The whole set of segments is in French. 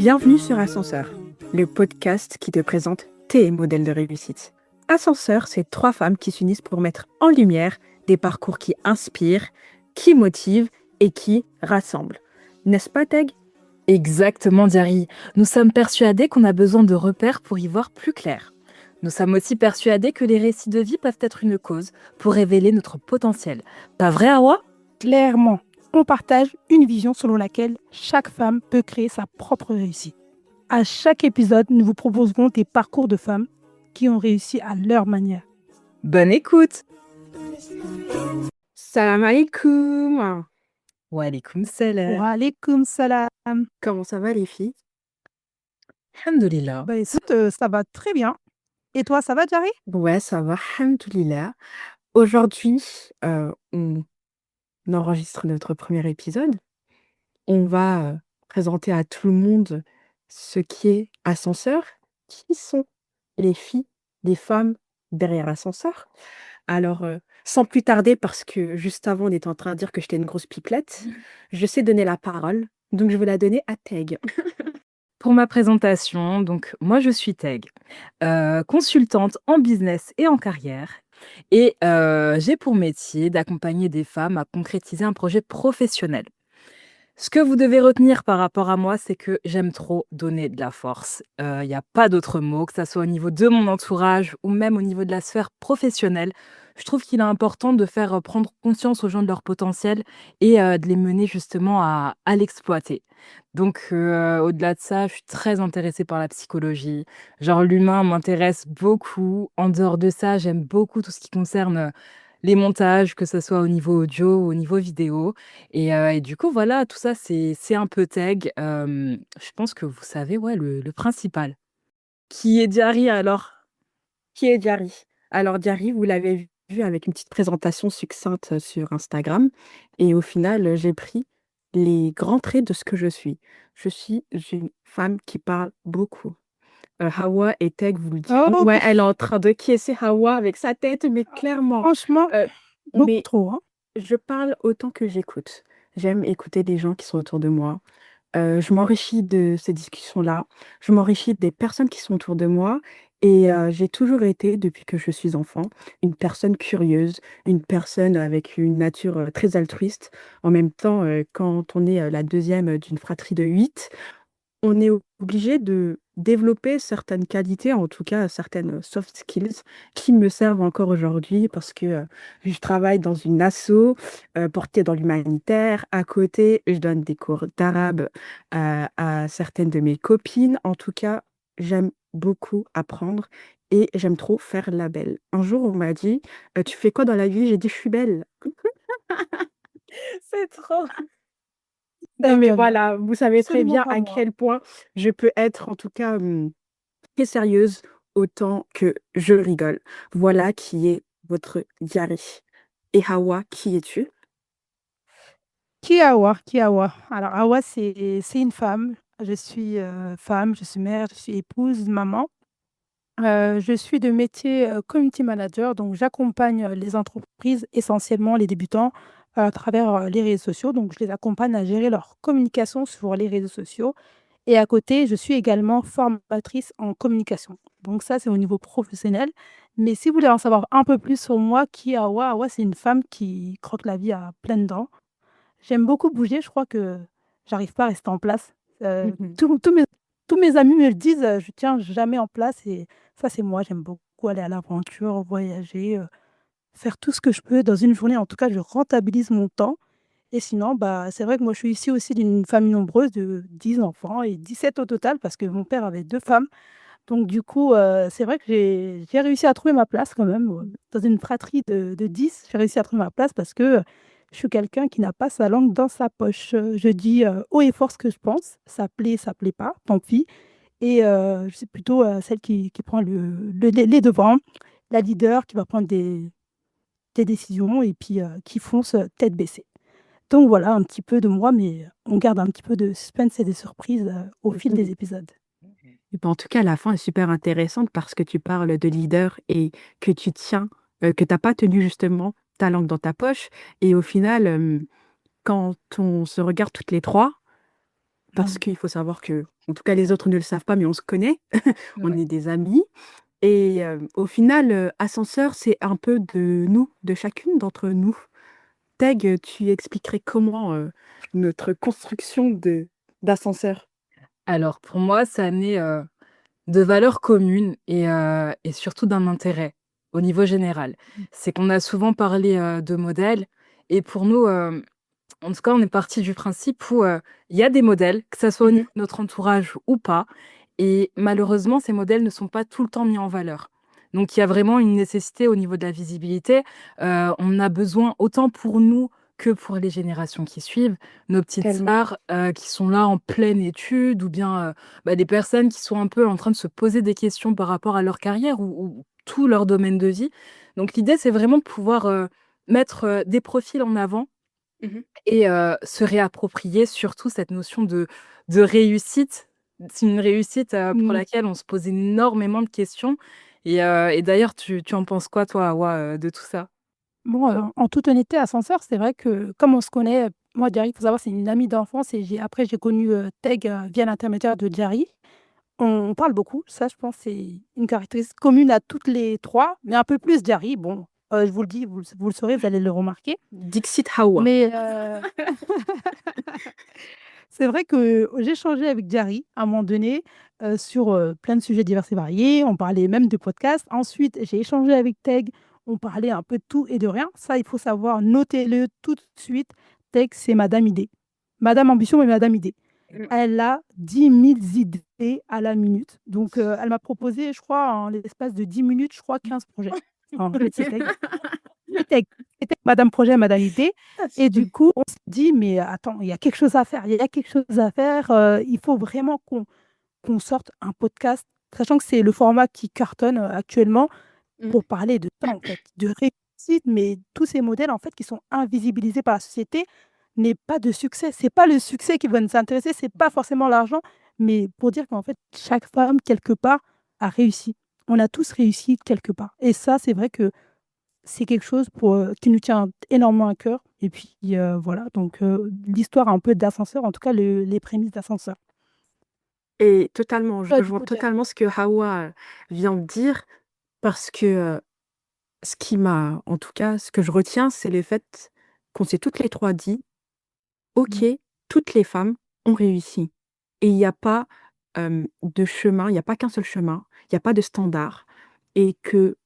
Bienvenue sur Ascenseur, le podcast qui te présente tes modèles de réussite. Ascenseur, c'est 3 femmes qui s'unissent pour mettre en lumière des parcours qui inspirent, qui motivent et qui rassemblent. N'est-ce pas, Teg? Exactement, Diary. Nous sommes persuadés qu'on a besoin de repères pour y voir plus clair. Nous sommes aussi persuadés que les récits de vie peuvent être une cause pour révéler notre potentiel. Pas vrai, Awa? Clairement, on partage une vision selon laquelle chaque femme peut créer sa propre réussite. À chaque épisode, nous vous proposerons des parcours de femmes qui ont réussi à leur manière. Bonne écoute! Salam alaikum. Wa alaykoum salam. Wa alaykoum salam. Comment ça va les filles? Alhamdulillah. Écoute, ça va très bien. Et toi, ça va, Jari? Ouais, ça va, alhamdoulilah. Aujourd'hui, on enregistre notre premier épisode. On va présenter à tout le monde ce qui est Ascenseur, qui sont les filles, les femmes derrière Ascenseur. Alors, sans plus tarder, parce que juste avant, on était en train de dire que j'étais une grosse pipelette, je sais donner la parole, donc je vais la donner à Teg. Pour ma présentation, donc moi je suis Teg, consultante en business et en carrière. Et j'ai pour métier d'accompagner des femmes à concrétiser un projet professionnel. Ce que vous devez retenir par rapport à moi, c'est que j'aime trop donner de la force. Il y a pas d'autre mot, que ça soit au niveau de mon entourage ou même au niveau de la sphère professionnelle. Je trouve qu'il est important de faire prendre conscience aux gens de leur potentiel et de les mener justement à l'exploiter. Donc, au-delà de ça, je suis très intéressée par la psychologie. Genre, l'humain m'intéresse beaucoup. En dehors de ça, j'aime beaucoup tout ce qui concerne les montages, que ce soit au niveau audio ou au niveau vidéo. Et du coup, voilà, tout ça, c'est un peu Teg. Je pense que vous savez, ouais, le principal. Qui est Diary alors? Qui est Diary? Alors Diary, vous l'avez vu avec une petite présentation succincte sur Instagram et au final, j'ai pris les grands traits de ce que je suis. Je suis une femme qui parle beaucoup. Hawa et Teg vous le diront. Oh, Ouais, elle est en train de quiescer Hawa avec sa tête, mais clairement. franchement, beaucoup Mais trop. Hein. je parle autant que j'écoute. J'aime écouter les gens qui sont autour de moi. Je m'enrichis de ces discussions-là. Je m'enrichis des personnes qui sont autour de moi et j'ai toujours été, depuis que je suis enfant, une personne curieuse, une personne avec une nature, très altruiste. En même temps, quand on est, la deuxième d'une fratrie de 8, on est obligé de développer certaines qualités, en tout cas certaines soft skills qui me servent encore aujourd'hui parce que, je travaille dans une asso, portée dans l'humanitaire. À côté, je donne des cours d'arabe, à certaines de mes copines. En tout cas, j'aime beaucoup apprendre et j'aime trop faire la belle. Un jour, on m'a dit: «Tu fais quoi dans la vie?» J'ai dit: «Je suis belle». C'est trop. Non, mais D'accord, voilà, vous savez très absolument bien pas à moi. quel point je peux être, en tout cas, très sérieuse, autant que je rigole. Voilà qui est votre Diary. Et Hawa, qui es-tu? Qui est Awa? Qui est Awa? Alors, Awa, c'est une femme. Je suis femme, je suis mère, je suis épouse, maman. Je suis de métier, community manager, donc j'accompagne, les entreprises, essentiellement les débutants, à travers, les réseaux sociaux. Donc je les accompagne à gérer leur communication sur les réseaux sociaux et à côté, je suis également formatrice en communication. Donc ça, c'est au niveau professionnel. Mais si vous voulez en savoir un peu plus sur moi, qui est Awa? Awa, c'est une femme qui croque la vie à pleines dents. J'aime beaucoup bouger, je crois que j'arrive pas à rester en place. Tous mes amis me le disent, je tiens jamais en place et ça, c'est moi. J'aime beaucoup aller à l'aventure, voyager, faire tout ce que je peux dans une journée. En tout cas, je rentabilise mon temps et sinon, bah, c'est vrai que moi, je suis issue aussi d'une famille nombreuse de 10 enfants et 17 au total parce que mon père avait 2 femmes. Donc du coup, c'est vrai que j'ai réussi à trouver ma place quand même, dans une fratrie de 10. J'ai réussi à trouver ma place parce que, je suis quelqu'un qui n'a pas sa langue dans sa poche. Je dis, haut et fort ce que je pense. Ça plaît pas, tant pis et je suis plutôt, celle qui prend les devants, la leader qui va prendre des décisions et puis, qui fonce, tête baissée. Donc voilà un petit peu de moi, mais on garde un petit peu de suspense et des surprises, au fil des épisodes. Et ben, en tout cas, la fin est super intéressante parce que tu parles de leader et que tu tiens, que tu as pas tenu justement ta langue dans ta poche et au final, quand on se regarde toutes les 3, parce Mmh. qu'il faut savoir que, en tout cas, les autres ne le savent pas, mais on se connaît, on Ouais. est des amis. Et au final, ascenseur, c'est un peu de nous, de chacune d'entre nous. Teg, tu expliquerais comment notre construction d'ascenseur? Alors pour moi, ça naît, de valeurs communes et surtout d'un intérêt, au niveau général. C'est qu'on a souvent parlé, de modèles et pour nous, en tout cas, on est parti du principe où, il y a des modèles, que ça soit au niveau Mhm. de notre entourage ou pas et malheureusement, ces modèles ne sont pas tout le temps mis en valeur. Donc il y a vraiment une nécessité au niveau de la visibilité. On a besoin, autant pour nous que pour les générations qui suivent, nos petites Tellement. sœurs, qui sont là en pleine étude ou bien, des personnes qui sont un peu en train de se poser des questions par rapport à leur carrière ou tout leur domaine de vie. Donc l'idée, c'est vraiment de pouvoir, mettre, des profils en avant Mhm. et se réapproprier surtout cette notion de réussite. C'est une réussite, pour Mmh. laquelle on se pose énormément de questions et d'ailleurs tu en penses quoi toi, Hawa, de tout ça? Bon, en toute honnêteté, ascenseur, c'est vrai que comme on se connaît, moi, Diary, il faut savoir, c'est une amie d'enfance et j'ai connu, Teg, via l'intermédiaire de Diary. On parle beaucoup, ça, je pense, c'est une caractéristique commune à toutes les 3, mais un peu plus Diary. Bon, je vous le dis, vous le saurez, vous allez le remarquer. Dixit Hawa. Mais c'est vrai que j'ai échangé avec Diary à un moment donné, sur, plein de sujets divers et variés. On parlait même de podcasts. Ensuite, j'ai échangé avec Teg. On parlait un peu de tout et de rien. Ça, il faut savoir, notez-le tout de suite. Teg, c'est madame idée. Madame ambition, mais madame idée. Mm. Elle a 10 000 idées à la minute. Donc, elle m'a proposé, je crois, en l'espace de 10 minutes, je crois 15 projets. En fait, c'est Teg. C'était c'était madame projet, madame idée et du coup, on s'est dit: «Mais attends, il y a quelque chose à faire, il y a quelque chose à faire, il faut vraiment qu'on sorte un podcast», sachant que c'est le format qui cartonne, actuellement Mm. pour parler de ça, en fait, de réussite, mais tous ces modèles, en fait, qui sont invisibilisés par la société, n'est pas de succès. C'est pas le succès qui va nous intéresser, c'est pas forcément l'argent, mais pour dire qu'en fait, chaque femme, quelque part, a réussi. On a tous réussi quelque part et ça, c'est vrai que c'est quelque chose qui nous tient énormément à cœur et puis, voilà donc l'histoire un peu d'ascenseur, en tout cas les prémices d'ascenseur. Et totalement, je Toi, du rejoins coup, tu totalement ce que Hawa vient de dire, parce que ce qui m'a, en tout cas, ce que je retiens, c'est le fait qu'on s'est toutes les trois dit, mmh, OK, toutes les femmes ont réussi. Et il n'y a pas de chemin, il n'y a pas qu'un seul chemin, il n'y a pas de standard. Et que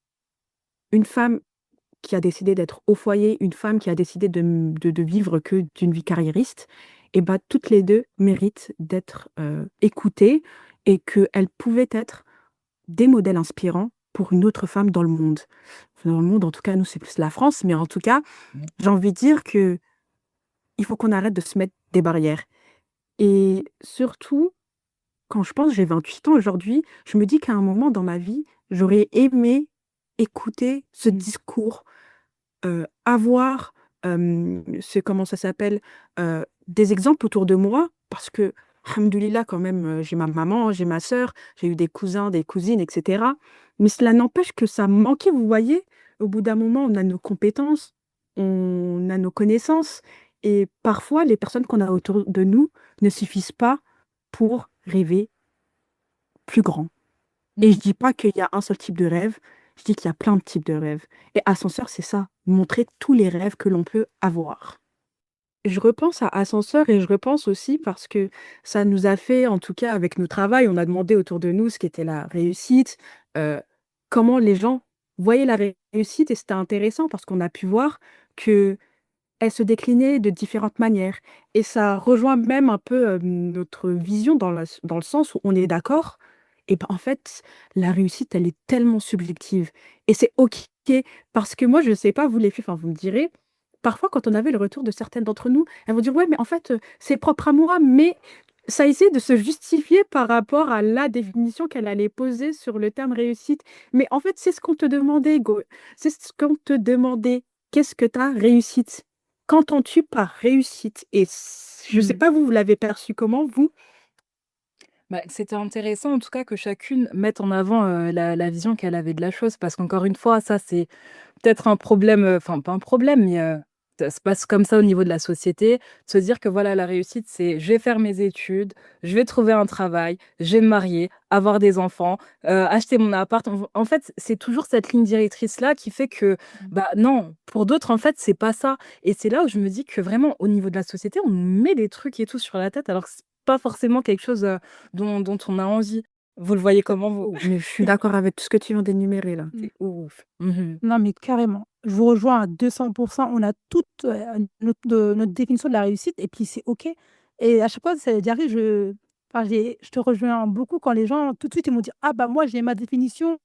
une femme qui a décidé d'être au foyer, une femme qui a décidé de vivre que d'une vie carriériste, et bah, toutes les deux méritent d'être écoutées et qu'elles pouvaient être des modèles inspirants pour une autre femme dans le monde. Enfin, dans le monde, en tout cas, nous, c'est plus la France, mais en tout cas, j'ai envie de dire que il faut qu'on arrête de se mettre des barrières. Et surtout, quand je pense, j'ai 28 ans aujourd'hui, je me dis qu'à un moment dans ma vie, j'aurais aimé écouter ce mmh, discours, avoir, comment ça s'appelle? Des exemples autour de moi parce que, alhamdoulilah, quand même, j'ai ma maman, j'ai ma sœur, j'ai eu des cousins, des cousines et cetera. Mais cela n'empêche que ça me manquait, vous voyez? Au bout d'un moment, on a nos compétences, on a nos connaissances et parfois les personnes qu'on a autour de nous ne suffisent pas pour rêver plus grand. Et je mmh. dis pas qu'il y a un seul type de rêve, je dis qu'il y a plein de types de rêves. Et Ascenseur, c'est ça, montrer tous les rêves que l'on peut avoir. Je repense à Ascenseur et je repense aussi parce que ça nous a fait, en tout cas avec nos travails, on a demandé autour de nous ce qu'était la réussite, euh, comment les gens voyaient la réussite et c'était intéressant parce qu'on a pu voir que elle se déclinait de différentes manières. Et ça rejoint même un peu notre vision dans le sens où on est d'accord. Et ben, en fait, la réussite, elle est tellement subjective. Et c'est OK. Parce que moi, je ne sais pas, vous les filles, enfin, vous me direz, parfois, quand on avait le retour de certaines d'entre nous, elles vont dire, ouais, mais en fait, c'est propre à moi, mais ça essaie de se justifier par rapport à la définition qu'elle allait poser sur le terme réussite. Mais en fait, c'est ce qu'on te demandait, Go. C'est ce qu'on te demandait. Qu'est-ce que ta réussite? Qu'entends-tu par réussite? Et je sais Mmh. pas vous, vous l'avez perçu comment, vous? C'était intéressant en tout cas que chacune mette en avant, la vision qu'elle avait de la chose parce qu'encore une fois, ça c'est peut-être un problème, enfin pas un problème, mais Ça se passe comme ça au niveau de la société, de se dire que voilà, la réussite, c'est je vais faire mes études, je vais trouver un travail, je vais me marier, avoir des enfants, acheter mon appart. En fait, c'est toujours cette ligne directrice-là qui fait que, bah non, pour d'autres, en fait, c'est pas ça. Et c'est là où je me dis que vraiment, au niveau de la société, on nous met des trucs et tout sur la tête, alors que c'est pas forcément quelque chose dont on a envie. Vous le voyez comment, vous? Mais je suis d'accord avec tout ce que tu viens d'énumérer là. Mmh. C'est ouf. Mhm. Non, mais carrément. Je vous rejoins à 200%. On a toute notre définition de la réussite et puis c'est OK. Et à chaque fois, ça arrive, enfin, je te rejoins beaucoup quand les gens, tout de suite, ils vont dire: «Ah bah moi, j'ai ma définition,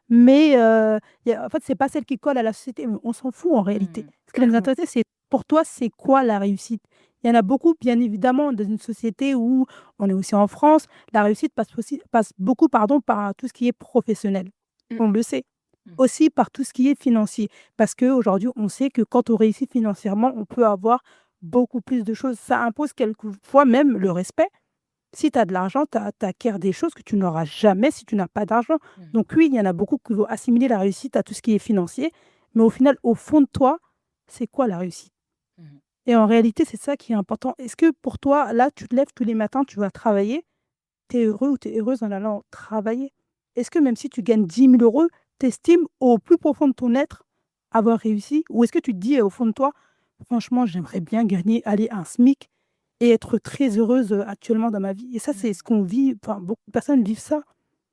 mais en fait, c'est pas celle qui colle à la société». Mais on s'en fout en réalité. Mhm. Ce qui va nous Clairement. intéresser, c'est pour toi, c'est quoi la réussite? Il y en a beaucoup, bien évidemment, dans une société où on est aussi en France, la réussite passe beaucoup, pardon, par tout ce qui est professionnel. Mm. On le sait. Mhm. Aussi par tout ce qui est financier. Parce qu'aujourd'hui, on sait que quand on réussit financièrement, on peut avoir beaucoup plus de choses. Ça impose quelquefois même le respect. Si tu as de l'argent, tu acquiers des choses que tu n'auras jamais si tu n'as pas d'argent. Mhm. Donc oui, il y en a beaucoup qui vont assimiler la réussite à tout ce qui est financier. Mais au final, au fond de toi, c'est quoi la réussite? Mhm. Et en réalité, c'est ça qui est important. Est-ce que pour toi, là, tu te lèves tous les matins, tu vas travailler, tu es heureux ou tu es heureuse en allant travailler? Est-ce que même si tu gagnes 10 000 €, tu estimes au plus profond de ton être avoir réussi? Ou est-ce que tu te dis au fond de toi, franchement, j'aimerais bien gagner, aller un SMIC et être très heureuse actuellement dans ma vie? Et ça, c'est ce qu'on vit, enfin, beaucoup de personnes vivent ça.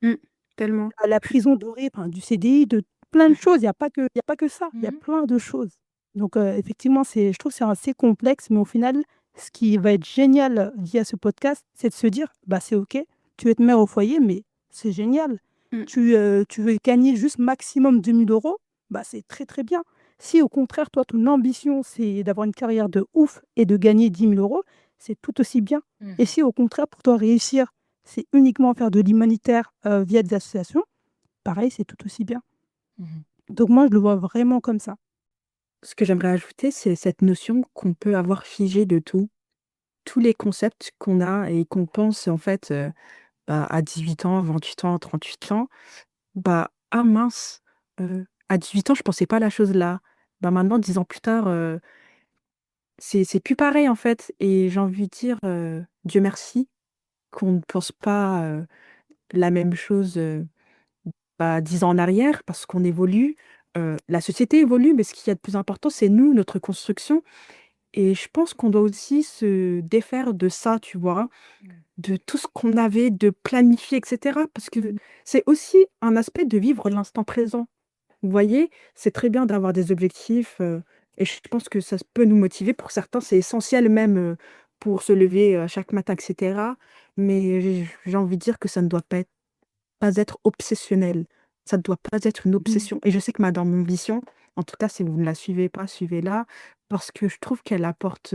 Mm. Tellement. À la prison dorée, enfin, du CDI, de plein de choses. Il y a pas que ça, il y a Mhm. plein de choses. Donc, effectivement, je trouve que c'est assez complexe, mais au final, ce qui va être génial via ce podcast, c'est de se dire: «Bah, c'est OK, tu veux être mère au foyer, mais c'est génial. Mm. Tu veux gagner juste maximum 2 000 €, bah, c'est très, très bien. Si au contraire, toi, ton ambition, c'est d'avoir une carrière de ouf et de gagner 10 000 €, c'est tout aussi bien. Et Mhm. si au contraire, pour toi, réussir, c'est uniquement faire de l'humanitaire, via des associations, pareil, c'est tout aussi bien. Mhm. Donc moi, je le vois vraiment comme ça. Ce que j'aimerais ajouter, c'est cette notion qu'on peut avoir figé de tout. Tous les concepts qu'on a et qu'on pense en fait bah, à 18 ans, 28 ans, 38 ans, bah, ah mince, à 18 ans, je pensais pas à la chose là. Bah, maintenant, 10 ans plus tard, c'est plus pareil en fait. Et j'ai envie de dire, Dieu merci qu'on ne pense pas la même chose bah, 10 ans en arrière parce qu'on évolue. La société évolue, mais ce qu'il y a de plus important, c'est nous, notre construction. Et je pense qu'on doit aussi se défaire de ça, tu vois, de tout ce qu'on avait de planifié, et cetera. Parce que c'est aussi un aspect de vivre l'instant présent. Vous voyez? C'est très bien d'avoir des objectifs, et je pense que ça peut nous motiver. Pour certains, c'est essentiel même, pour se lever, chaque matin, et cetera. Mais j'ai envie de dire que ça ne doit pas être obsessionnel. Ça ne doit pas être une obsession. Et je sais que Madame Ambition, en tout cas, si vous ne la suivez pas, suivez-la, parce que je trouve qu'elle apporte,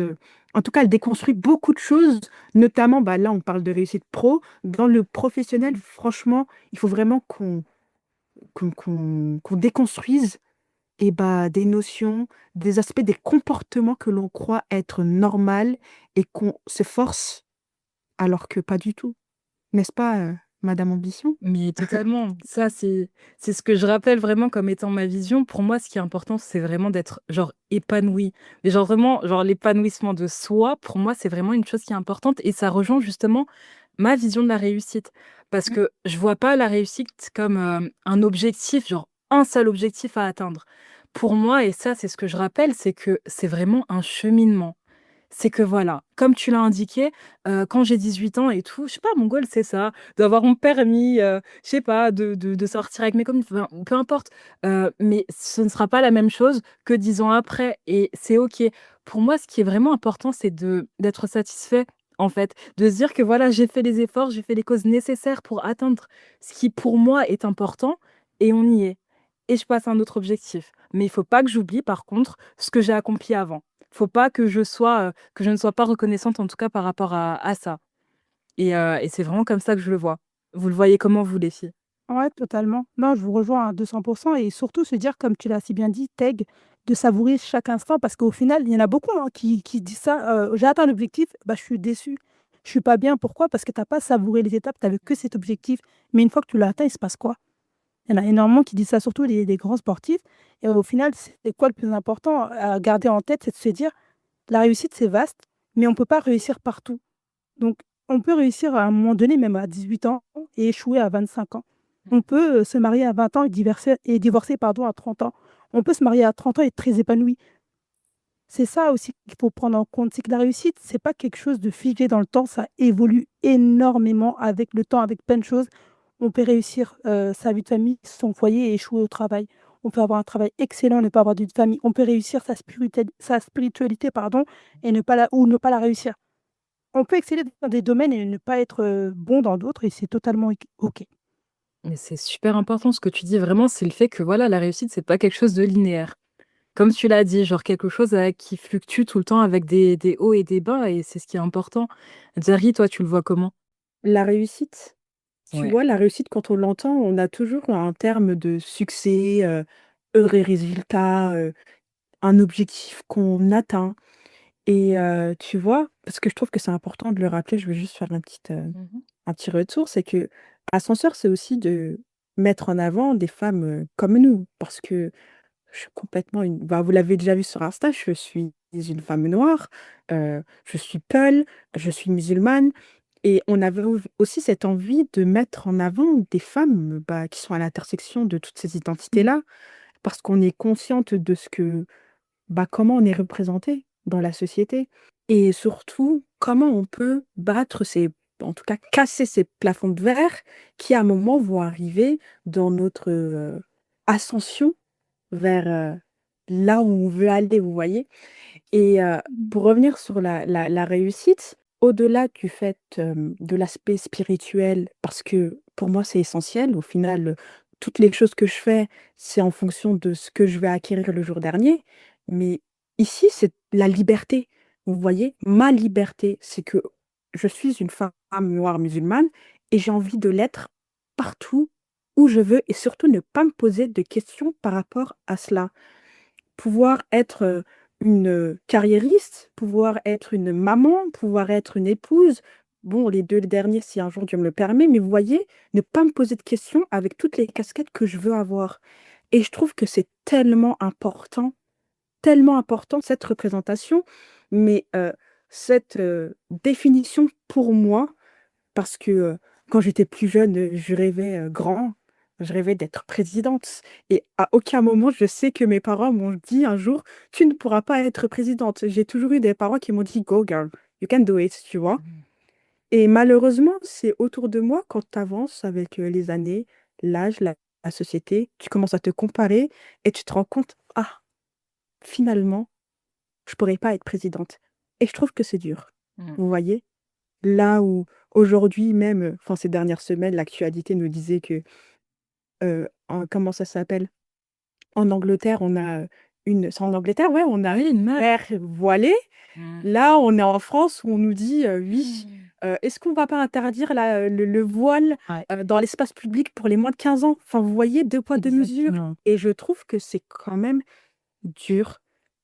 en tout cas, elle déconstruit beaucoup de choses, notamment, bah, là, on parle de réussite pro. Dans le professionnel, franchement, il faut vraiment qu'on déconstruise et bah, des notions, des aspects, des comportements que l'on croit être normal et qu'on se force alors que pas du tout. N'est-ce pas, Madame Ambition? Mais totalement. Ça, c'est ce que je rappelle vraiment comme étant ma vision. Pour moi, ce qui est important, c'est vraiment d'être genre épanoui. Mais genre vraiment, genre l'épanouissement de soi, pour moi, c'est vraiment une chose qui est importante et ça rejoint justement ma vision de la réussite. Parce que je vois pas la réussite comme un objectif, genre un seul objectif à atteindre. Pour moi, et ça, c'est ce que je rappelle, c'est que c'est vraiment un cheminement. C'est que voilà, comme tu l'as indiqué, quand j'ai 18 ans et tout, je sais pas, mon goal, c'est ça, d'avoir mon permis, je sais pas, de sortir avec mes copines, enfin, peu importe. Mais ce ne sera pas la même chose que 10 ans après et c'est OK. Pour moi, ce qui est vraiment important, c'est d'être satisfait, en fait, de se dire que voilà, j'ai fait les efforts, j'ai fait les causes nécessaires pour atteindre ce qui, pour moi, est important et on y est. Et je passe à un autre objectif. Mais il faut pas que j'oublie, par contre, ce que j'ai accompli avant. Faut pas que je ne sois pas reconnaissante, en tout cas, par rapport à ça et c'est vraiment comme ça que je le vois. Vous le voyez comment, vous, les filles? Ouais, totalement. Non, je vous rejoins à 200% et surtout se dire, comme tu l'as si bien dit, Teg, de savourer chaque instant parce qu'au final, il y en a beaucoup, hein, qui disent ça: «J'ai atteint l'objectif, bah, je suis déçu, je suis pas bien». Pourquoi? Parce que tu as pas savouré les étapes, tu avais que cet objectif. Mais une fois que tu l'as atteint, il se passe quoi? Il y en a énormément qui disent ça, surtout les grands sportifs. Et au final, c'est quoi le plus important à garder en tête? C'est de se dire, la réussite, c'est vaste, mais on ne peut pas réussir partout. Donc, on peut réussir à un moment donné, même à 18 ans, et échouer à 25 ans. On peut se marier à 20 ans et divorcer pardon, à 30 ans. On peut se marier à 30 ans et être très épanoui. C'est ça aussi qu'il faut prendre en compte, c'est que la réussite, c'est pas quelque chose de figé dans le temps, ça évolue énormément avec le temps, avec plein de choses. On peut réussir sa vie de famille, son foyer et échouer au travail. On peut avoir un travail excellent, ne pas avoir de vie de famille. On peut réussir sa spiritualité, pardon, et ne pas la réussir. On peut exceller dans des domaines et ne pas être bon dans d'autres, et c'est totalement OK. Mais c'est super important ce que tu dis vraiment, c'est le fait que voilà, la réussite, c'est pas quelque chose de linéaire. Comme tu l'as dit, genre quelque chose qui fluctue tout le temps avec des hauts et des bas, et c'est ce qui est important. Zari, toi, tu le vois comment? La réussite, tu Ouais. vois, la réussite, quand on l'entend, on a toujours un terme de succès, heureux résultat, un objectif qu'on atteint. Et tu vois, parce que je trouve que c'est important de le rappeler, je veux juste faire Mhm. un petit retour, c'est que Ascenseur, c'est aussi de mettre en avant des femmes comme nous, parce que je suis complètement une... Bah, vous l'avez déjà vu sur Insta, je suis une femme noire, je suis peul, je suis musulmane, et on avait aussi cette envie de mettre en avant des femmes bah, qui sont à l'intersection de toutes ces Mmh. identités-là, parce qu'on est consciente de ce que bah, comment on est représenté dans la société et surtout comment on peut battre en tout cas casser ces plafonds de verre qui à un moment vont arriver dans notre ascension vers là où on veut aller, vous voyez. Et Mmh. pour revenir sur la réussite, au-delà du fait de l'aspect spirituel, parce que pour moi c'est essentiel, au final, toutes les choses que je fais, c'est en fonction de ce que je vais acquérir le jour dernier. Mais ici, c'est la liberté. Vous voyez, ma liberté, c'est que je suis une femme noire musulmane et j'ai envie de l'être partout où je veux et surtout ne pas me poser de questions par rapport à cela pouvoir être une carriériste, pouvoir être une maman, pouvoir être une épouse. Bon, les deux derniers, si un jour Dieu me le permet, mais vous voyez, ne pas me poser de questions avec toutes les casquettes que je veux avoir. Et je trouve que c'est tellement important, cette représentation, mais cette définition pour moi, parce que quand j'étais plus jeune, je rêvais grand, je rêvais d'être présidente. Et à aucun moment, je sais que mes parents m'ont dit un jour, tu ne pourras pas être présidente. J'ai toujours eu des parents qui m'ont dit, go girl, you can do it, tu vois. Mhm. Et malheureusement, c'est autour de moi, quand tu avances avec les années, l'âge, la société, tu commences à te comparer et tu te rends compte, ah, finalement, je pourrais pas être présidente. Et je trouve que c'est dur. Mhm. Vous voyez? Là où aujourd'hui même, enfin ces dernières semaines, l'actualité nous disait que, comment ça s'appelle? En Angleterre, on a, c'est en Angleterre? Ouais, on a Oui, une meuf. mère voilée. Mhm. Là, on est en France où on nous dit, oui, Mhm. est-ce qu'on va pas interdire le voile, Ouais, dans l'espace public pour les moins de 15 ans? Enfin, vous voyez, 2 poids, 2 mesures exactement. et je trouve que c'est quand même dur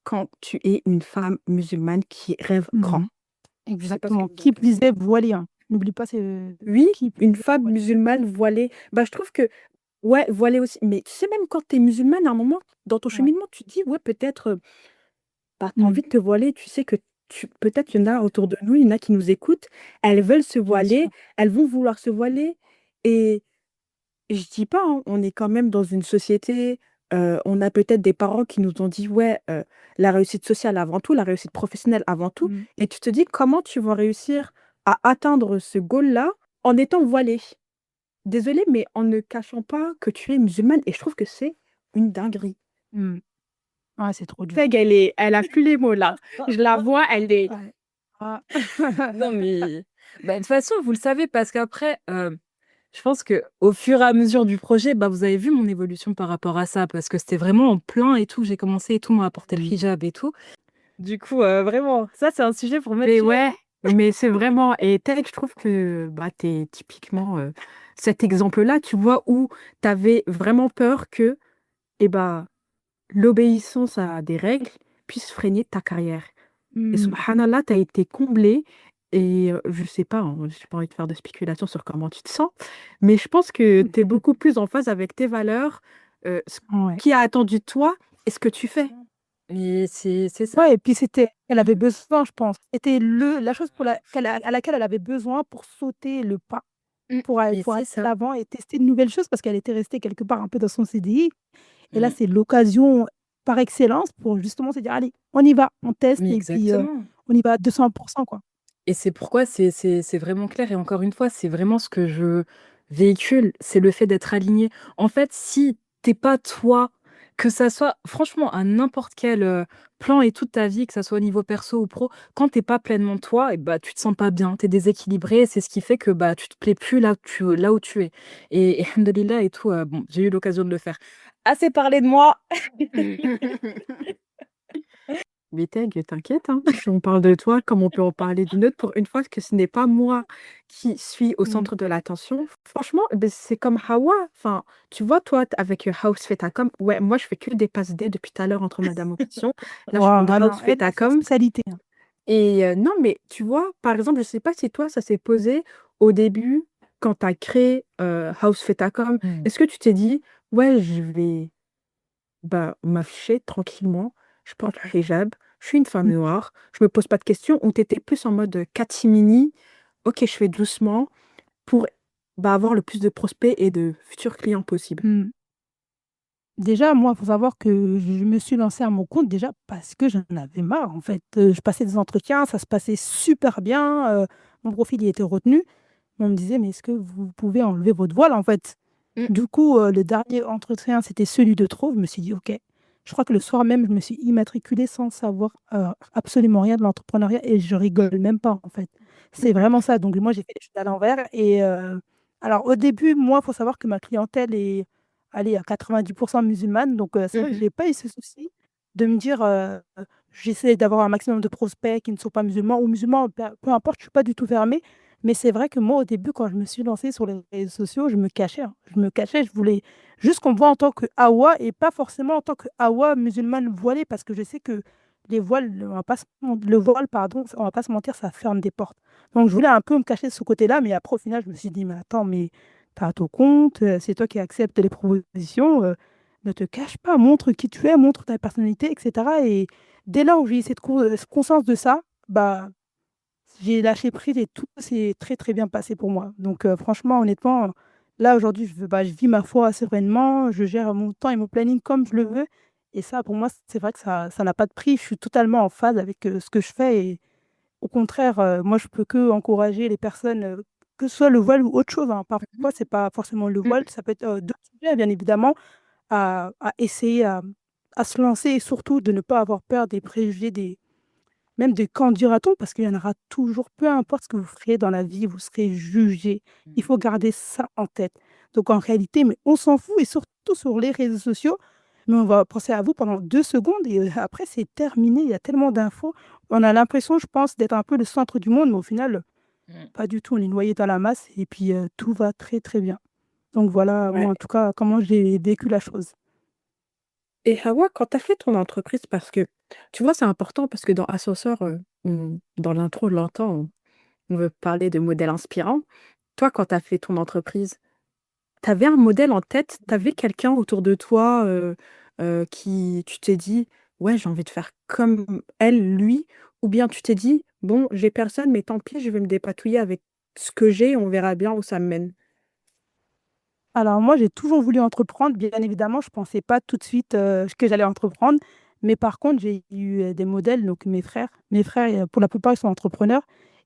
quand tu es une femme musulmane qui rêve grand. Mmh. Je sais pas ce que Exactement. vous en Qui plus pensez? est voilé, hein. N'oublie pas, c'est Oui, qui plus une est femme voilé. musulmane voilée. Bah, je trouve que ouais, voilée aussi. Mais tu sais, même quand tu es musulmane, à un moment, dans ton Ouais. cheminement, tu te dis, ouais, peut-être, bah, tu as Mmh. envie de te voiler. Tu sais que peut-être il y en a autour de nous, il y en a qui nous écoutent, elles veulent se Bien sûr. voiler, elles vont vouloir se voiler. Et je dis pas, hein, on est quand même dans une société, on a peut-être des parents qui nous ont dit, ouais, la réussite sociale avant tout, la réussite professionnelle avant tout. Mmh. Et tu te dis, comment tu vas réussir à atteindre ce goal-là en étant voilée? Désolée, mais en ne cachant pas que tu es musulmane et je trouve que c'est une dinguerie. Mmh. Ouais, c'est trop dur. Peg, elle a plus les mots là. Je la vois, elle est Ouais. Ah. Non, mais bah, de toute façon, vous le savez, parce qu'après, je pense que au fur et à mesure du projet, bah, vous avez vu mon évolution par rapport à ça, parce que c'était vraiment en plein et tout. J'ai commencé et tout, moi, à porter le Oui. hijab et tout. Du coup, vraiment, ça, c'est un sujet pour mettre mais sur... ouais, mais c'est vraiment et Teg, je trouve que bah tu typiquement cet exemple-là, tu vois, où tu avais vraiment peur que eh bah l'obéissance à des règles puisse freiner ta carrière. Et Mmh. subhanallah, tu as été comblée Et je sais pas, hein, j'ai pas envie de faire de spéculation sur comment tu te sens, mais je pense que tu es beaucoup plus en phase avec tes valeurs, ce Ouais. qui a attendu de toi et ce que tu fais. Mais c'est ça. Ouais et puis elle avait besoin, je pense. C'était la chose pour à laquelle elle avait besoin pour sauter le pas, Mmh. Mais pour c'est aller de ça. l'avant et tester de nouvelles choses parce qu'elle était restée quelque part un peu dans son CDI et là, Mmh. c'est l'occasion par excellence pour justement se dire: «Allez, on y va, on teste Mais et puis, exactement. on y va à 200 quoi». Et c'est pourquoi c'est vraiment clair et encore une fois, c'est vraiment ce que je véhicule, c'est le fait d'être aligné. En fait, si tu es pas toi, que ça soit franchement à n'importe quel, plan et toute ta vie, que ça soit au niveau perso ou pro, quand tu es pas pleinement toi et bah, tu te sens pas bien, tu es déséquilibré et c'est ce qui fait que, bah, tu te plais plus là où tu es et alhamdoulilah et tout, bon, j'ai eu l'occasion de le faire. Assez parlé de moi. Mais t'inquiète, hein, on parle de toi comme on peut en parler d'une autre pour une fois que ce n'est pas moi qui suis au Mmh. centre de l'attention. Franchement, beh, c'est comme Hawa. Enfin, tu vois, toi, avec House Fetacom, ouais, moi, je fais que des passes D depuis tout à l'heure entre madame aux questions. Là, je parle Waouh, de ah non, House elle, c'est sa Fetacom. spécialité, hein. Et non, mais tu vois, par exemple, je sais pas si toi, ça s'est posé au début quand tu as créé House Fetacom. Mmh. Est-ce que tu t'es dit, ouais, je vais bah, m'afficher tranquillement, je porte le hijab, je suis une femme Mmh. noire, je me pose pas de questions, ou t'étais plus en mode catimini, ok, je fais doucement pour bah, avoir le plus de prospects et de futurs clients possibles. Mmh. Déjà, moi, il faut savoir que je me suis lancée à mon compte déjà parce que j'en avais marre, en fait. Je passais des entretiens, ça se passait super bien, mon profil il était retenu. On me disait: «Mais est-ce que vous pouvez enlever votre voile, en fait?» Mmh. Du coup, le dernier entretien, c'était celui de trop. Je me suis dit: «OK». Je crois que le soir même, je me suis immatriculée sans savoir, absolument rien de l'entrepreneuriat et je rigole même pas, en fait. C'est vraiment ça. Donc moi, j'ai fait les choses à l'envers et alors au début, moi, il faut savoir que ma clientèle est, allez, à 90 musulmane. Donc c'est vrai que Mmh. j'ai pas eu ce souci de me dire, j'essaie d'avoir un maximum de prospects qui ne sont pas musulmans ou musulmans, peu importe, je suis pas du tout fermée. Mais c'est vrai que moi, au début, quand je me suis lancée sur les réseaux sociaux, je me cachais, hein. Je me cachais, je voulais juste qu'on me voit en tant que Hawa et pas forcément en tant que Hawa musulmane voilée parce que je sais que les voiles, on va pas se men le voile, pardon, on va pas se mentir, ça ferme des portes. Donc je voulais un peu me cacher de ce côté-là, mais après au final, je me suis dit: «Mais attends, mais tu as ton compte, c'est toi qui acceptes les propositions, ne te cache pas, montre qui tu es, montre ta personnalité» et cetera et dès lors où j'ai eu cette conscience de ça, bah j'ai lâché prise et tout s'est très, très bien passé pour moi. Donc franchement, honnêtement, là, aujourd'hui, je vis ma foi sereinement, je gère mon temps et mon planning comme je le veux et ça, pour moi, c'est vrai que ça n'a pas de prix. Je suis totalement en phase avec, ce que je fais et au contraire, moi, je peux qu'encourager les personnes, que ce soit le voile ou autre chose, hein. Parfois, c'est pas forcément le Mmh. voile, ça peut être, d'autres sujets, bien évidemment, à essayer à se lancer et surtout de ne pas avoir peur des préjugés, des même de quand dira-t-on? Parce qu'il y en aura toujours, peu importe ce que vous ferez dans la vie, vous serez jugé. Il Mmh. faut garder ça en tête. Donc en réalité, mais on s'en fout et surtout sur les réseaux sociaux, mais on va penser à vous pendant 2 secondes et après c'est terminé. Il y a tellement d'infos. On a l'impression, je pense, d'être un peu le centre du monde, mais au final, Mmh. pas du tout. On est noyé dans la masse et puis, tout va très, très bien. Donc voilà, moi Ouais. en tout cas, comment j'ai vécu la chose. Et Hawa, quand tu as fait ton entreprise, parce que tu vois, c'est important parce que dans Ascenseur, dans l'intro, on l'entend, on veut parler de modèles inspirants. Toi, quand tu as fait ton entreprise, tu avais un modèle en tête? Tu avais quelqu'un autour de toi, qui tu t'es dit: «Ouais, j'ai envie de faire comme elle, lui», ou bien tu t'es dit: «Bon, j'ai personne, mais tant pis, je vais me dépatouiller avec ce que j'ai, on verra bien où ça me mène»? Alors moi, j'ai toujours voulu entreprendre. Bien évidemment, je ne pensais pas tout de suite, que j'allais entreprendre. Mais par contre, j'ai eu, des modèles, donc mes frères. Mes frères, pour la plupart, ils sont entrepreneurs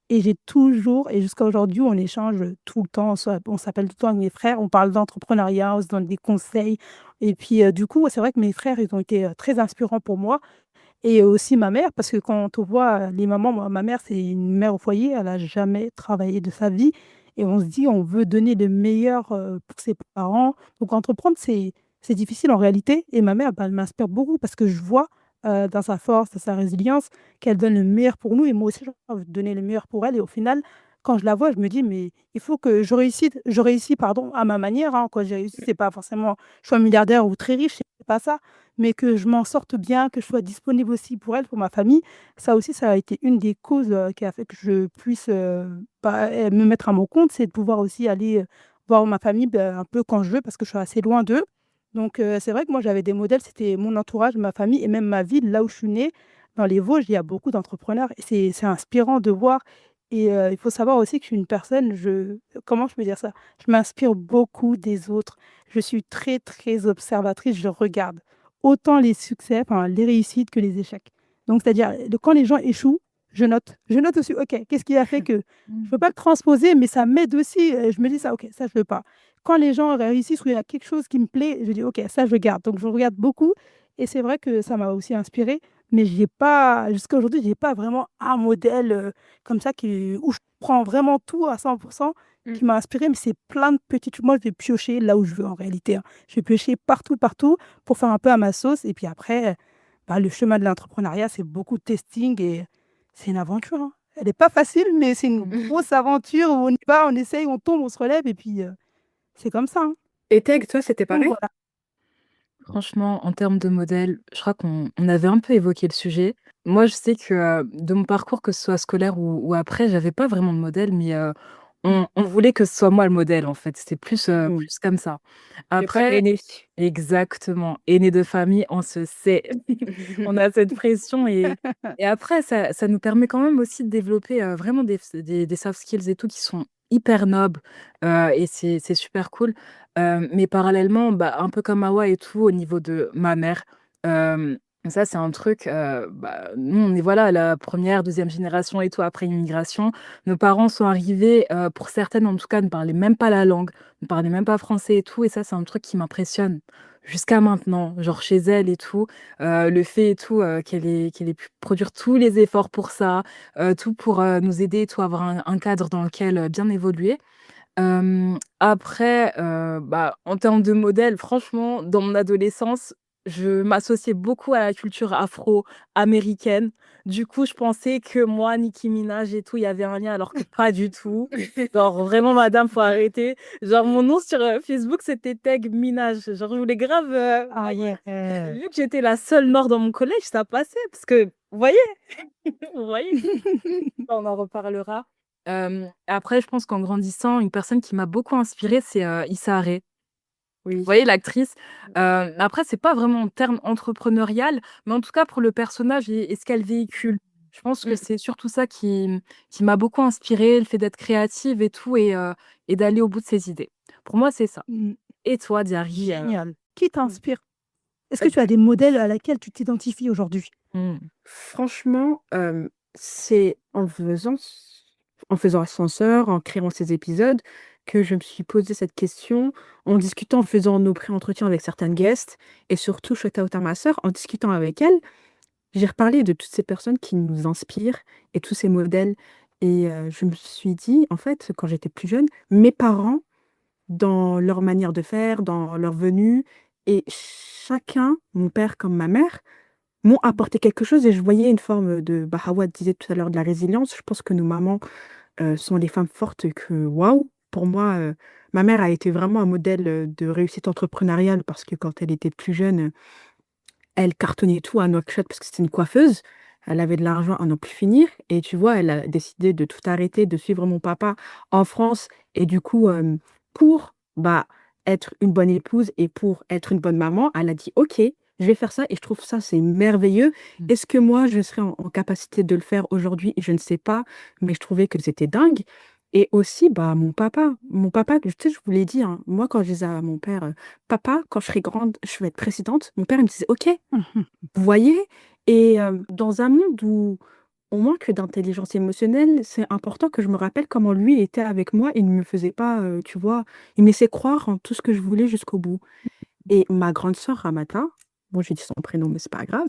et j'ai toujours et jusqu'à aujourd'hui, on échange, tout le temps. On s'appelle tout le temps avec mes frères, on parle d'entrepreneuriat, on se donne des conseils et puis, du coup, c'est vrai que mes frères, ils ont été, très inspirants pour moi et aussi ma mère parce que quand on voit, les mamans, moi, ma mère, c'est une mère au foyer, elle a jamais travaillé de sa vie et on se dit: «On veut donner le meilleur, pour ses parents». Donc entreprendre, c'est difficile en réalité et ma mère, bah, elle m'inspire beaucoup parce que je vois, dans sa force, dans sa résilience, qu'elle donne le meilleur pour nous et moi aussi, j'ai envie de donner le meilleur pour elle et au final, quand je la vois, je me dis: «Mais il faut que je réussisse pardon, à ma manière, hein». Quand j'ai réussi, c'est pas forcément je sois milliardaire ou très riche, pas ça, mais que je m'en sorte bien, que je sois disponible aussi pour elle, pour ma famille. Ça aussi, ça a été une des causes, qui a fait que je puisse, me mettre à mon compte, c'est de pouvoir aussi aller, voir ma famille, un peu quand je veux parce que je suis assez loin d'eux. Donc c'est vrai que moi, j'avais des modèles, c'était mon entourage, ma famille et même ma ville, là où je suis née. Dans les Vosges, il y a beaucoup d'entrepreneurs et c'est inspirant de voir et il faut savoir aussi que je suis une personne, comment je peux dire ça? Je m'inspire beaucoup des autres. Je suis très, très observatrice, je regarde autant les succès, enfin les réussites que les échecs. Donc c'est-à-dire, quand les gens échouent, je note. Je note aussi, OK, qu'est-ce qui a fait que je ne peux Mmh. pas le transposer, mais ça m'aide aussi, je me dis ça: «OK, ça je ne veux pas». Quand les gens réussissent ou il y a quelque chose qui me plaît, je dis: «OK, ça je garde». Donc je regarde beaucoup et c'est vrai que ça m'a aussi inspirée, mais j'ai pas jusqu'à aujourd'hui, j'ai pas vraiment un modèle, comme ça où je prends vraiment tout à 100 Mmh. qui m'a inspirée, mais c'est plein de petites moi je vais piocher là où je veux en réalité, hein. Je vais piocher partout, partout pour faire un peu à ma sauce et puis après, le chemin de l'entrepreneuriat, c'est beaucoup de testing et c'est une aventure, hein. Elle est pas facile, mais c'est une grosse aventure où on y va, on essaye, on tombe, on se relève et puis, c'est comme ça, hein. Et Teg, toi, c'était Donc pareil? voilà. Franchement, en termes de modèle, je crois qu'on avait un peu évoqué le sujet. Moi, je sais que, de mon parcours, que ce soit scolaire ou après, j'avais pas vraiment de modèle, mais on voulait que ce soit moi le modèle, en fait. C'était Mmh. plus comme ça. Le pas Après aîné. exactement, aîné de famille, on se sait. On a cette pression et après ça nous permet quand même aussi de développer, vraiment des soft skills et tout qui sont hyper nobles, et c'est super cool. Mais parallèlement, bah, un peu comme Hawa et tout, au niveau de ma mère, hem, ça c'est un truc, bah, nous on est voilà la première deuxième génération et tout après l'immigration. Nos parents sont arrivés, pour certaines en tout cas, ne parlaient même pas la langue, ne parlaient même pas français et tout et ça c'est un truc qui m'impressionne jusqu'à maintenant. Genre chez elle et tout, le fait et tout, qu'elle ait pu produire tous les efforts pour ça, tout pour, nous aider et tout, avoir un cadre dans lequel, bien évoluer. Après, bah, en termes de modèle, franchement, dans mon adolescence, je m'associais beaucoup à la culture afro-américaine. Du coup, je pensais que moi, Nicki Minaj et tout, il y avait un lien alors que pas du tout. Genre vraiment madame, faut arrêter. Genre mon nom sur, Facebook, c'était Teg Minaj. Genre je voulais grave, Ah ouais. vu que j'étais la seule noire dans mon collège, ça passait parce que vous voyez? Vous voyez? On en reparlera. Après, je pense qu'en grandissant, une personne qui m'a beaucoup inspirée, c'est, Issa Rae. Vous Oui. voyez l'actrice? Après, c'est pas vraiment en termes entrepreneurial, mais en tout cas pour le personnage et ce qu'elle véhicule. Je pense que Mmh. c'est surtout ça qui m'a beaucoup inspirée, le fait d'être créative et tout et d'aller au bout de ses idées. Pour moi, c'est ça. Mmh. Et toi, Diary? Génial. Qui Mmh. t'inspire? Est-ce que tu as des modèles à laquelle tu t'identifies aujourd'hui? Mmh. Franchement, c'est en faisant Ascenseur, en créant ces épisodes, que je me suis posé cette question, en discutant, en faisant nos pré-entretiens avec certaines guests et surtout shout out à ma sœur, en discutant avec elle, j'ai reparlé de toutes ces personnes qui nous inspirent et tous ces modèles et je me suis dit, en fait, quand j'étais plus jeune, mes parents, dans leur manière de faire, dans leur venue et chacun, mon père comme ma mère, m'ont apporté quelque chose et je voyais une forme de bah, Hawa disait tout à l'heure de la résilience. Je pense que nos mamans, sont des femmes fortes que waouh! Pour moi, ma mère a été vraiment un modèle, de réussite entrepreneuriale parce que quand elle était plus jeune, elle cartonnait tout à Nouakchott parce que c'était une coiffeuse. Elle avait de l'argent à n'en plus finir et tu vois, elle a décidé de tout arrêter, de suivre mon papa en France et du coup, pour, bah, être une bonne épouse et pour être une bonne maman, elle a dit: «OK, je vais faire ça» et je trouve ça, c'est merveilleux. Mmh. Est-ce que moi, je serais en capacité de le faire aujourd'hui? Je ne sais pas, mais je trouvais que c'était dingue et aussi, bah, mon papa, tu sais, je vous l'ai dit, hein, moi, quand je disais à mon père, «Papa, quand je serai grande, je veux être présidente», mon père, il me disait: «OK». Mmh. Vous voyez? Et dans un monde où on manque d'intelligence émotionnelle, c'est important que je me rappelle comment lui était avec moi. Il ne me faisait pas, tu vois? Il me laissait croire en tout ce que je voulais jusqu'au bout. Et ma grande sœur Ramata, bon, j'ai dit son prénom, mais c'est pas grave,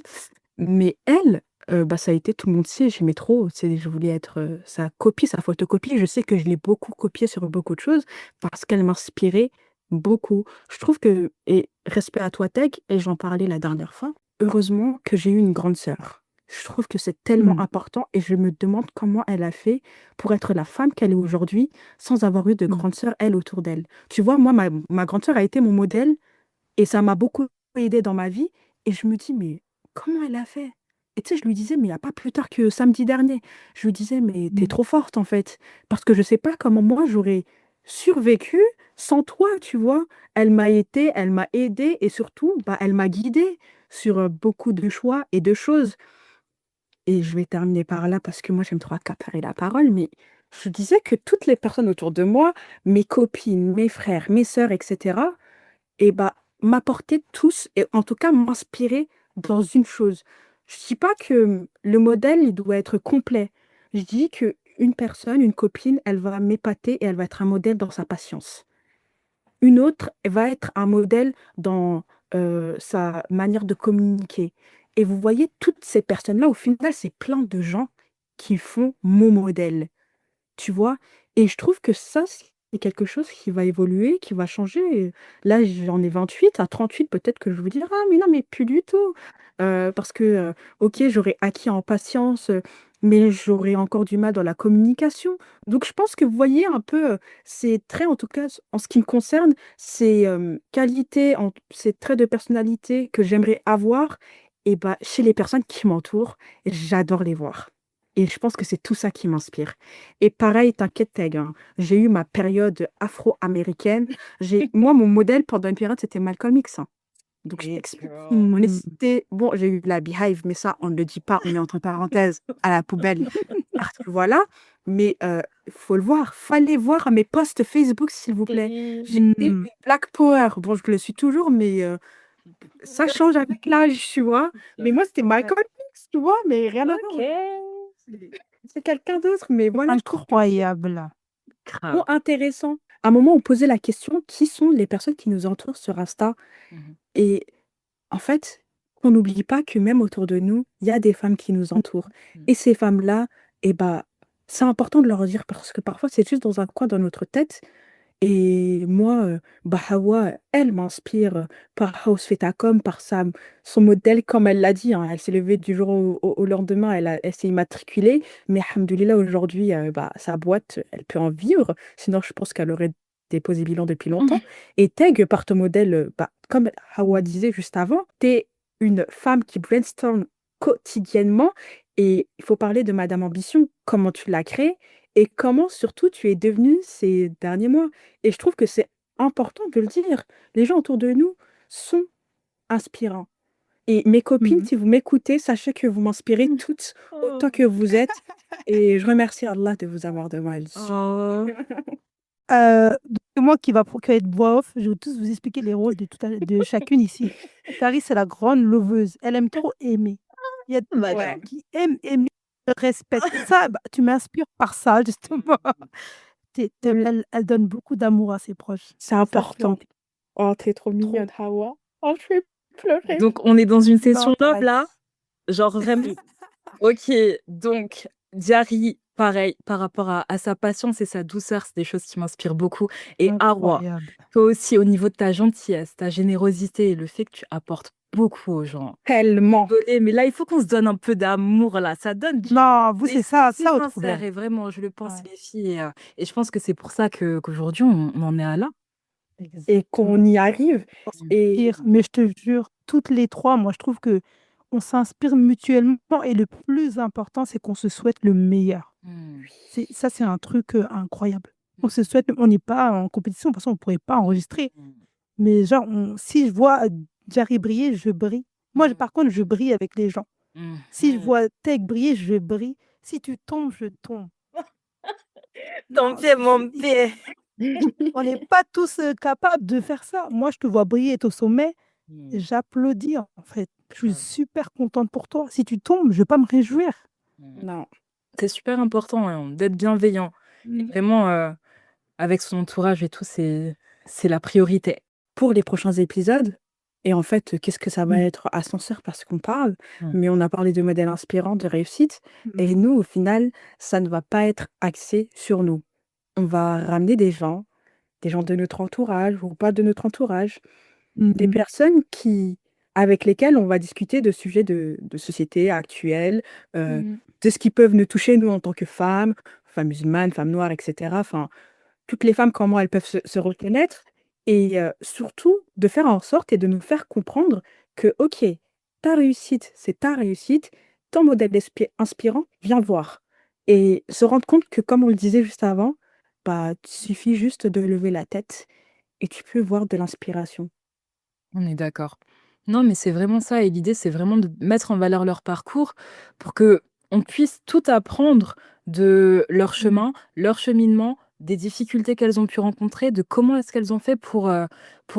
mais elle, bah, ça a été tout le monde sait, j'aimais trop, c'est je voulais être, sa copie, sa photocopie. Je sais que je l'ai beaucoup copiée sur beaucoup de choses parce qu'elle m'inspirait beaucoup. Je trouve que et respect à toi Teg et j'en parlais la dernière fois, heureusement que j'ai eu une grande sœur. Je trouve que c'est tellement Mmh. important et je me demande comment elle a fait pour être la femme qu'elle est aujourd'hui sans avoir eu de Mmh. grande sœur, elle, autour d'elle. Tu vois, moi, ma grande sœur a été mon modèle et ça m'a beaucoup aidé dans ma vie et je me dis: «Mais comment elle a fait?» Et tu sais, je lui disais, mais il y a pas plus tard que samedi dernier, je lui disais: «Mais tu es Mmh. trop forte, en fait, parce que je sais pas comment moi j'aurais survécu sans toi», tu vois? Elle m'a aidée et surtout, bah, elle m'a guidée sur, beaucoup de choix et de choses. Et je vais terminer par là parce que moi j'aime trop accaparer la parole, mais je disais que toutes les personnes autour de moi, mes copines, mes frères, mes sœurs, et cetera, et bah, m'apportaient tous et en tout cas m'inspiraient dans une chose. Je dis pas que, le modèle, il doit être complet. Je dis que une personne, une copine, elle va m'épater et elle va être un modèle dans sa patience. Une autre va être un modèle dans, sa manière de communiquer et vous voyez toutes ces personnes-là, au final, c'est plein de gens qui font mon modèle. Tu vois? Et je trouve que ça, c'est quelque chose qui va évoluer, qui va changer et là, j'en ai 28, à 38 peut-être que je vais vous dire: «Ah mais non, mais plus du tout!» Parce que, OK, j'aurais acquis en patience, mais j'aurais encore du mal dans la communication. Donc je pense que vous voyez un peu, ces traits, en tout cas, en ce qui me concerne, ces, qualités, ces traits de personnalité que j'aimerais avoir et bah, chez les personnes qui m'entourent, j'adore les voir et je pense que c'est tout ça qui m'inspire. Et pareil, t'inquiète, Teg, hein, j'ai eu ma période afro-américaine. Moi, mon modèle pendant une période, c'était Malcolm X, hein. Donc, je Yes, t'explique. girl. Mon Mmh. était... Bon, j'ai eu la Beehive, mais ça, on ne le dit pas, on met entre parenthèses à la poubelle. Parce que voilà. Mais il faut le voir. Fallait voir mes posts Facebook, s'il vous plaît. J'étais une Mmh. Black Power. Bon, je le suis toujours, mais ça change avec l'âge, tu vois. Mais moi, c'était Ouais. Malcolm X, tu vois, mais rien à Ok. voir. C'est c'est quelqu'un d'autre, mais voilà, je trouve que Incroyable. trop Grave. intéressant. À un moment, on posait la question, qui sont les personnes qui nous entourent sur Insta? Mhm. Et en fait, on n'oublie pas que même autour de nous, il y a des femmes qui nous Mmh. entourent. Et ces femmes-là, eh bah, c'est important de leur dire parce que parfois, c'est juste dans un coin dans notre tête. Et moi, bah, Hawa, elle m'inspire par House Fetacom, par son modèle, comme elle l'a dit, hein, elle s'est levée du jour au lendemain, elle s'est immatriculée, mais alhamdoulilah, aujourd'hui, bah, sa boîte, elle peut en vivre, sinon je pense qu'elle aurait déposé bilan depuis longtemps. Et Teg, par ton modèle, bah, comme Hawa Mmh. disait juste avant, t'es une femme qui brainstorm quotidiennement, et il faut parler de Madame Ambition, comment tu l'as créée, et comment surtout tu es devenue ces derniers mois. Et je trouve que c'est important de le dire. Les gens autour de nous sont inspirants. Et mes copines, Mmh. si vous m'écoutez, sachez que vous m'inspirez Mmh. toutes Oh. autant que vous êtes. Et je remercie Allah de vous avoir de moi là-dessus. Oh. Donc c'est moi qui va être voix off. Je vais tous vous expliquer les rôles de chacune ici. Tari, c'est la grande loveuse. Elle aime trop aimer. Il y a des Madame. gens qui aiment aimer, respectent. Ça, bah, tu m'inspires par ça, justement. Elle donne beaucoup d'amour à ses proches. C'est Ça, important. Oh, t'es trop trop. mignonne, Hawa. Oh, je vais pleurer. Donc, on est dans une Non, session love là. Genre vraiment. Ok, donc Diary, pareil, par rapport à sa patience et sa douceur, c'est des choses qui m'inspirent beaucoup. Et Arwa, incroyable. toi aussi, au niveau de ta gentillesse, ta générosité et le fait que tu apportes beaucoup aux gens. Tellement. Désolée, mais là, il faut qu'on se donne un peu d'amour, là. Ça donne du... Non, vous, C'est c'est ça, c'est ça votre sincère problème. et vraiment, je le pense, Ouais, les filles. Et je pense que c'est pour ça qu'aujourd'hui, on en est à là. Et exactement. qu'on y arrive. On Et s'inspire, mais je te jure, toutes les 3, moi, je trouve que on s'inspire mutuellement et le plus important, c'est qu'on se souhaite le meilleur. Hmm. C'est un truc, incroyable. On se souhaite on n'est pas en compétition, parce qu'on ne pourrait pas enregistrer. Hmm. Mais genre, si je vois, Diary briller, je brille. Moi, Hmm. par contre, je brille avec les gens. Hmm. Si je vois Tech briller, je brille. Si tu tombes, je tombe. Ton Non, pied, mon pied. on n'est pas tous, capables de faire ça. Moi, je te vois briller, être au sommet, Hmm. j'applaudis, en fait. Je suis Grave. super contente pour toi. Si tu tombes, je vais pas me réjouir. Hmm. non. C'est super important hein, d'être bienveillant. Et Mmh. vraiment, avec son entourage et tout, c'est la priorité. Pour les prochains épisodes, et en fait, qu'est-ce que ça va Mmh. être ascenseur parce qu'on parle, Mm. mais on a parlé de modèles inspirants, de réussite, et Mmh. nous, au final, ça ne va pas être axé sur nous. On va ramener des gens de notre entourage ou pas de notre entourage, Mmh des mh. personnes avec lesquelles on va discuter de sujets de société actuelle, Mmh. de ce qui peuvent nous toucher, nous, en tant que femmes, femmes musulmanes, femmes noires, etc. Enfin, toutes les femmes, comment elles peuvent se reconnaître. et surtout de faire en sorte et de nous faire comprendre que, OK, ta réussite, c'est ta réussite, ton modèle inspirant, viens voir. Et se rendre compte que, comme on le disait juste avant, bah, il suffit juste de lever la tête et tu peux voir de l'inspiration. On est d'accord. Non, mais c'est vraiment ça et l'idée, c'est vraiment de mettre en valeur leur parcours pour que on puisse tout apprendre de leur Mmh. chemin, leur cheminement, des difficultés qu'elles ont pu rencontrer, de comment est-ce qu'elles ont fait pour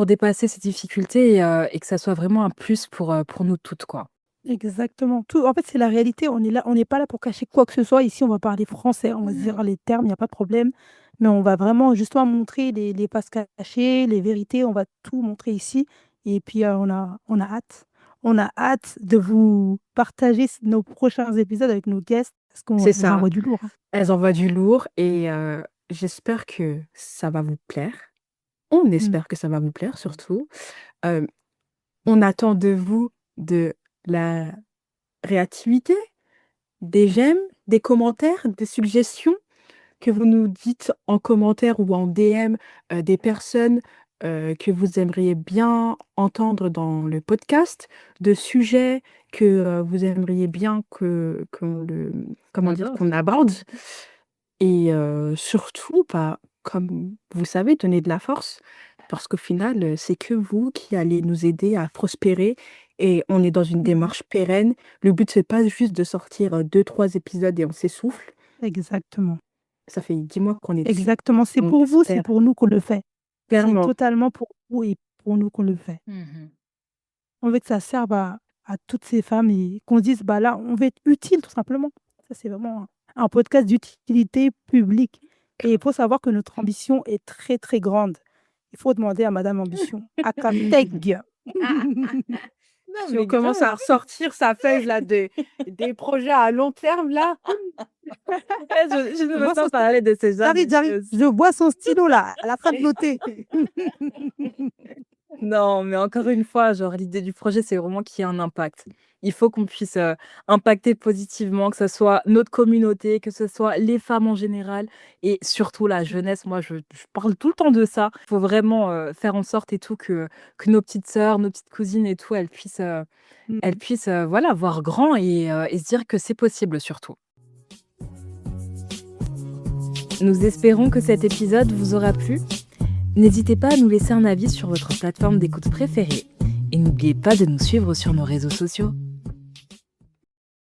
dépasser ces difficultés et que ça soit vraiment un plus pour nous toutes, quoi. Exactement. Tout en fait, c'est la réalité. On n'est pas là pour cacher quoi que ce soit. Ici, on va parler français, on va se dire les termes, il y a pas de problème. Mais on va vraiment justement montrer les faces cachées, les vérités, on va tout montrer ici et puis, on a hâte. On a hâte de vous partager nos prochains épisodes avec nos guests parce qu'on C'est vous ça. envoie du lourd, hein. Elles envoient du lourd et j'espère que ça va vous plaire. On Mmh. espère que ça va vous plaire surtout. Hem, on attend de vous de la réactivité, des j'aime, des commentaires, des suggestions, que vous nous dites en commentaire ou en DM, des personnes, que vous aimeriez bien entendre dans le podcast, de sujets que, vous aimeriez bien que qu'on le On comment dire? adore. Qu'on aborde et surtout, bah, comme vous savez, donner de la force parce qu'au final, c'est que vous qui allez nous aider à prospérer et on est dans une Mmh. démarche pérenne. Le but, c'est pas juste de sortir, 2-3 épisodes et on s'essouffle. Exactement. Ça fait 10 mois qu'on est dessus. Exactement. C'est On pour vous, c'est espère pour nous qu'on le fait. C'est clairement. totalement pour vous et pour nous qu'on le fait. Mmh. On veut que ça serve à toutes ces femmes et qu'on se dise: «Bah, là, on veut être utile tout simplement». Ça, c'est vraiment un podcast d'utilité publique et il faut savoir que notre ambition est très, très grande. Il faut demander à madame Ambition, aka Teg. Non, Si on mais commence à grave! ressortir sa feuille là des projets à long terme là, Je ne Je veux vois son pas stylo. parler de ce genre de J'arrive, choses. je vois son stylo là, elle est en train de noter. Non, mais encore une fois, genre l'idée du projet, c'est vraiment qu'il y ait un impact. Il faut qu'on puisse, impacter positivement, que ce soit notre communauté, que ce soit les femmes en général et surtout la jeunesse. Moi, je parle tout le temps de ça. Il faut vraiment, faire en sorte et tout que nos petites sœurs, nos petites cousines et tout, elles Mmh. puissent, voilà, voir grand et se dire que c'est possible surtout. Nous espérons que cet épisode vous aura plu. N'hésitez pas à nous laisser un avis sur votre plateforme d'écoute préférée et n'oubliez pas de nous suivre sur nos réseaux sociaux.